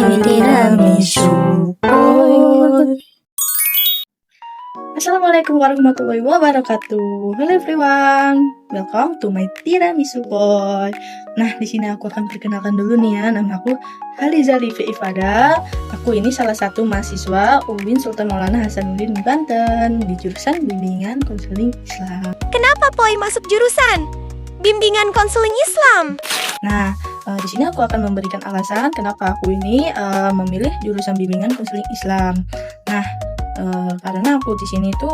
tiramisu. Assalamualaikum warahmatullahi wabarakatuh. Hello everyone, welcome to my tiramisu boy. Nah, di sini aku akan perkenalkan dulu nih ya, nama aku Haliza Livi Ifada. Aku ini salah satu mahasiswa UIN Sultan Maulana Hasanuddin Banten di jurusan Bimbingan Konseling Islam. Kenapa Poi masuk jurusan Bimbingan Konseling Islam? Nah, di sini aku akan memberikan alasan kenapa aku ini memilih jurusan Bimbingan Konseling Islam. Nah, karena aku di sini tuh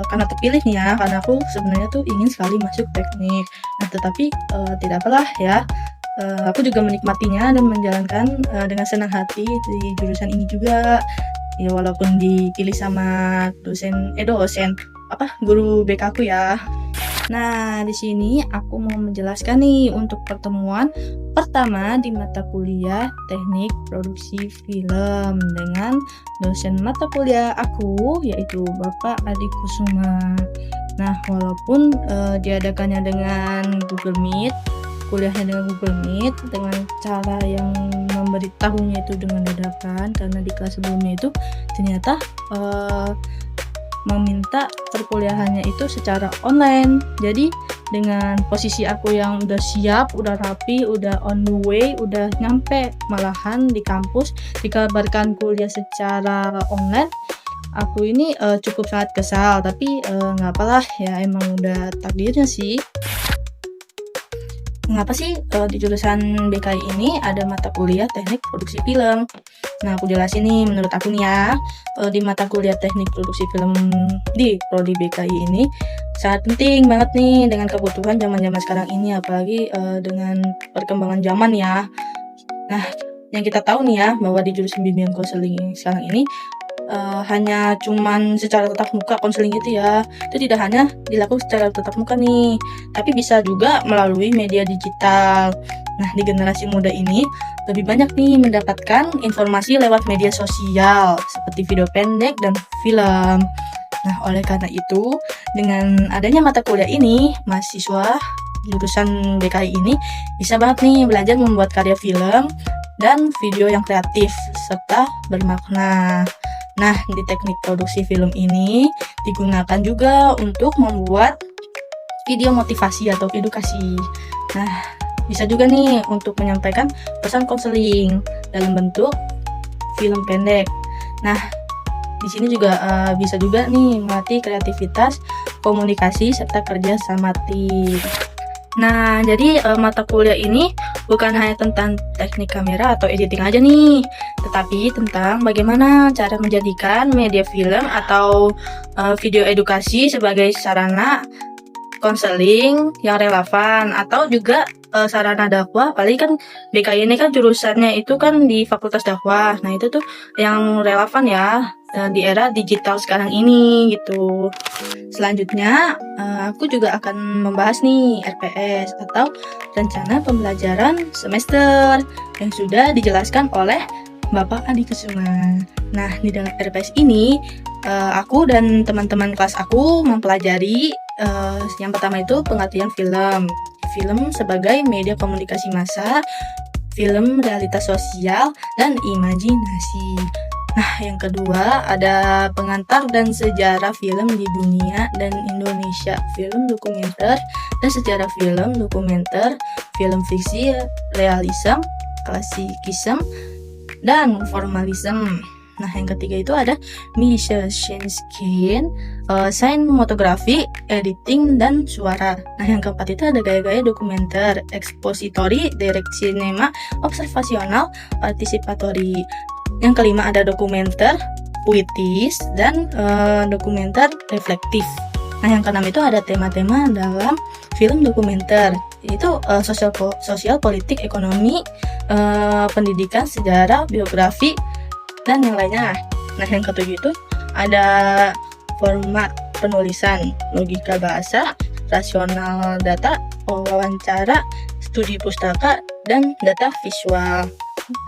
karena terpilih nih ya, karena aku sebenarnya tuh ingin sekali masuk teknik. Nah, tetapi tidak apalah ya. Aku juga menikmatinya dan menjalankan dengan senang hati di jurusan ini juga. Ya walaupun dipilih sama guru BK aku ya. Nah, di sini aku mau menjelaskan nih untuk pertemuan pertama di mata kuliah Teknik Produksi Film dengan dosen mata kuliah aku, yaitu Bapak Adi Kusuma. Nah, walaupun diadakannya dengan Google Meet, kuliahnya dengan Google Meet, dengan cara yang memberitahunya itu dengan dadakan, karena di kelas sebelumnya itu ternyata meminta perkuliahannya itu secara online. Jadi dengan posisi aku yang udah siap, udah rapi, udah on the way, udah nyampe malahan di kampus, dikabarkan kuliah secara online, aku ini cukup sangat kesal. Tapi nggak apalah ya, emang udah takdirnya sih. Mengapa sih di jurusan BKI ini ada mata kuliah teknik produksi film? Nah, aku jelasin nih menurut aku nih ya, di mata kuliah teknik produksi film di Prodi BKI ini sangat penting banget nih dengan kebutuhan zaman-zaman sekarang ini, apalagi dengan perkembangan zaman ya. Nah, yang kita tahu nih ya, bahwa di jurusan bimbingan konseling sekarang ini hanya cuman secara tatap muka konseling gitu ya. Itu tidak hanya dilakukan secara tatap muka nih, tapi bisa juga melalui media digital. Nah, di generasi muda ini lebih banyak nih mendapatkan informasi lewat media sosial seperti video pendek dan film. Nah, oleh karena itu, dengan adanya mata kuliah ini, mahasiswa jurusan BKI ini bisa banget nih belajar membuat karya film dan video yang kreatif serta bermakna. Nah, di teknik produksi film ini digunakan juga untuk membuat video motivasi atau edukasi. Nah, bisa juga nih untuk menyampaikan pesan konseling dalam bentuk film pendek. Nah, di sini juga bisa juga nih melatih kreativitas, komunikasi, serta kerja sama tim. Nah, jadi mata kuliah ini bukan hanya tentang teknik kamera atau editing aja nih, tetapi tentang bagaimana cara menjadikan media film atau video edukasi sebagai sarana konseling yang relevan, atau juga sarana dakwah. Apalagi kan BKI ini kan jurusannya itu kan di Fakultas Dakwah. Nah, itu tuh yang relevan ya di era digital sekarang ini gitu. Selanjutnya aku juga akan membahas nih RPS atau rencana pembelajaran semester yang sudah dijelaskan oleh Bapak Adi Kusuma. Nah, di dalam RPS ini aku dan teman-teman kelas aku mempelajari yang pertama itu pengertian film. Film sebagai media komunikasi massa, film realitas sosial, dan imajinasi. Nah, yang kedua ada pengantar dan sejarah film di dunia dan Indonesia, film dokumenter dan sejarah film dokumenter, film fiksi, realisme, klasikisme, dan formalisme. Nah, yang ketiga itu ada Skin, sinematografi, editing, dan suara. Nah, yang keempat itu ada gaya-gaya dokumenter, expository, direct cinema, observasional, participatory. Yang kelima ada dokumenter, puitis, dan dokumenter reflektif. Nah, yang keenam itu ada tema-tema dalam film dokumenter. Itu sosial, politik, ekonomi, pendidikan, sejarah, biografi, dan yang lainnya. Nah, yang ketujuh itu ada format penulisan, logika bahasa, rasional data, wawancara, studi pustaka, dan data visual.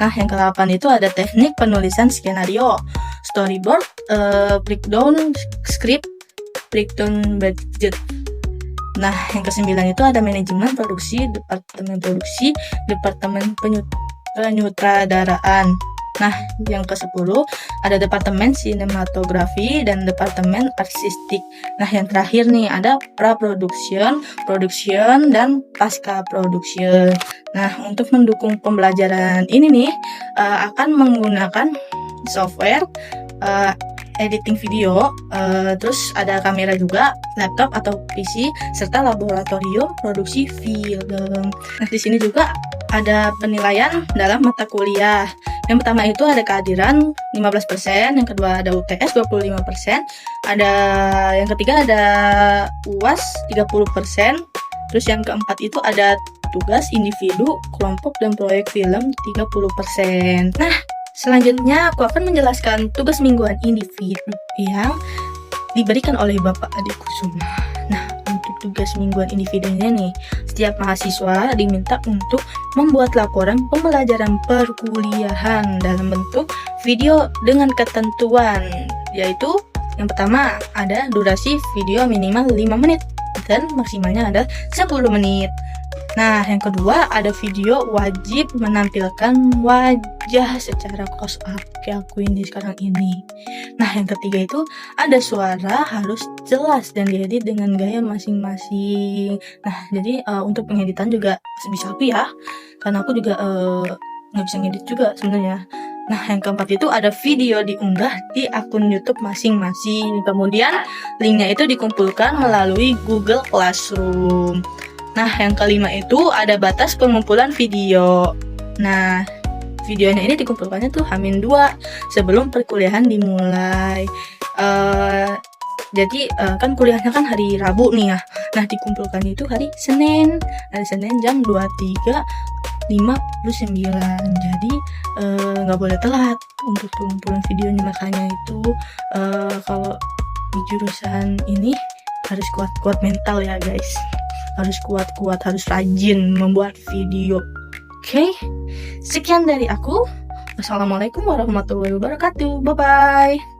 Nah, yang ke-8 itu ada teknik penulisan skenario, storyboard, breakdown script, breakdown budget. Nah, yang ke-9 itu ada manajemen produksi, departemen penyutradaraan. Nah, yang ke-10 ada departemen sinematografi dan departemen artistik. Nah, yang terakhir nih ada pra-production, production, dan pasca production. Nah, untuk mendukung pembelajaran ini nih akan menggunakan software editing video, terus ada kamera juga, laptop atau PC, serta laboratorium produksi film. Nah, di sini juga ada penilaian dalam mata kuliah. Yang pertama itu ada kehadiran 15%, yang kedua ada UTS 25%, yang ketiga ada UAS 30%, terus yang keempat itu ada tugas individu, kelompok, dan proyek film 30%. Nah, selanjutnya aku akan menjelaskan tugas mingguan individu yang diberikan oleh Bapak Adi Kusuma. Nah, untuk tugas mingguan individunya nih, setiap mahasiswa diminta untuk membuat laporan pembelajaran perkuliahan dalam bentuk video dengan ketentuan, yaitu yang pertama ada durasi video minimal 5 menit dan maksimalnya ada 10 menit. Nah, yang kedua ada video wajib menampilkan wajah secara close up kayak aku ini sekarang ini. Nah, yang ketiga itu ada suara harus jelas dan diedit dengan gaya masing-masing. Nah, jadi untuk pengeditan juga sebisa aku ya, karena aku juga nggak bisa ngedit juga sebenarnya. Nah, yang keempat itu ada video diunggah di akun YouTube masing-masing. Kemudian linknya itu dikumpulkan melalui Google Classroom. Nah, yang kelima itu ada batas pengumpulan video. Nah, videonya ini dikumpulkannya tuh H-2 sebelum perkuliahan dimulai. Jadi kan kuliahnya kan hari Rabu nih ya. Nah, dikumpulkan itu hari Senin jam 23.59. Jadi nggak boleh telat untuk pengumpulan videonya. Makanya itu kalau di jurusan ini harus kuat-kuat mental ya guys. Harus kuat-kuat, harus rajin membuat video. Oke, sekian dari aku. Wassalamualaikum warahmatullahi wabarakatuh. Bye-bye.